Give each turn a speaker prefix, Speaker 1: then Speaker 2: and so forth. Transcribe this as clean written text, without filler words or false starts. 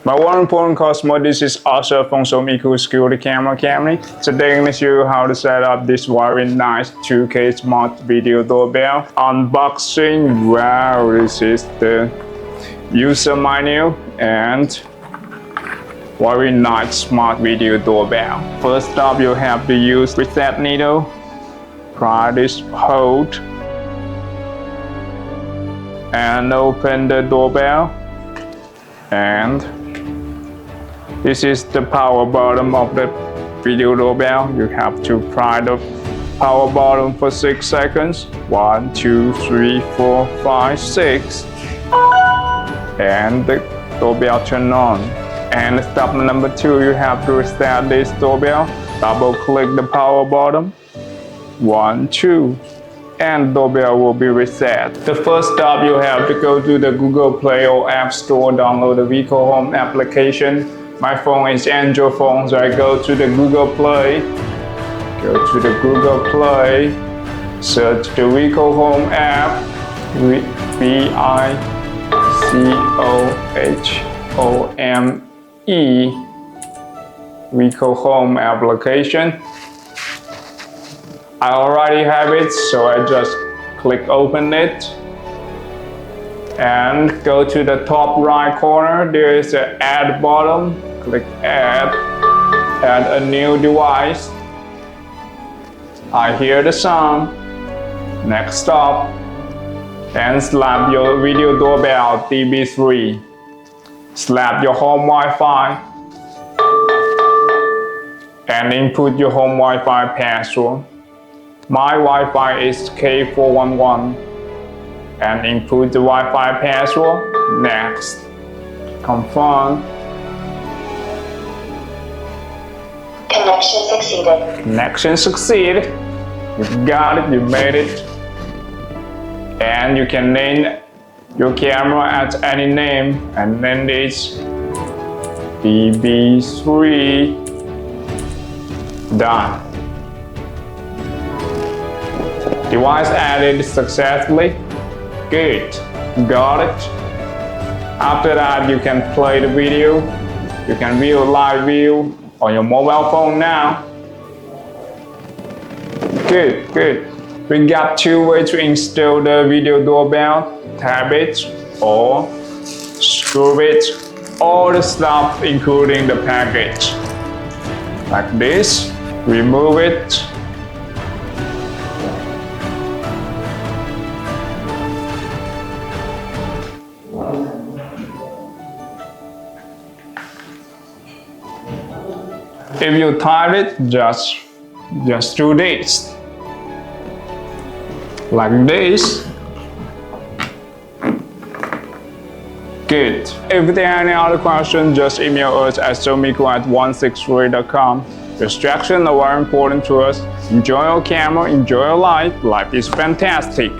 Speaker 1: My one important customer, this is Usher from Sovmiku Security Camera Company. Today I'm going to show you how to set up this very nice 2K smart video doorbell. Unboxing, wow, this is the user manual and very nice smart video doorbell. First up, you have to use reset needle, pry this hold, and open the doorbell. And this is the power button of the video doorbell. You have to pry the power button for 6 seconds. 1, 2, 3, 4, 5, 6. And the doorbell turn on. And step number 2, you have to reset this doorbell. Double click the power button. 1, 2. And doorbell will be reset. The first step, you have to go to the Google Play or App Store, download the Vicohome application. My phone is Android phone, so I go to the Google Play. Go to the Google Play, search the Vicohome app, Vicohome, Vicohome application. I already have it, so I just click open it. And go to the top right corner, there is an add button. Click add a new device. I hear the sound. Next stop, and slap your video doorbell DB3. Slap your home Wi-Fi and input your home Wi-Fi password. My Wi-Fi is 𝗗𝗄𝗏𝗏. And input the Wi-Fi password. Next. Confirm.
Speaker 2: Connection succeeded.
Speaker 1: Connection succeeded. You got it, you made it. And you can name your camera at any name. And then this DB3. Done. Device added successfully. Good, got it. After that, you can play the video. You can view a live view on your mobile phone now. Good, good. We got 2 ways to install the video doorbell: tap it or screw it. All the stuff including the package. Like this, remove it. If you type it, just do this. Like this. Good. If there are any other questions, just email us at Sovmiku@163.com. Distractions are very important to us. Enjoy your camera, enjoy your life. Life is fantastic.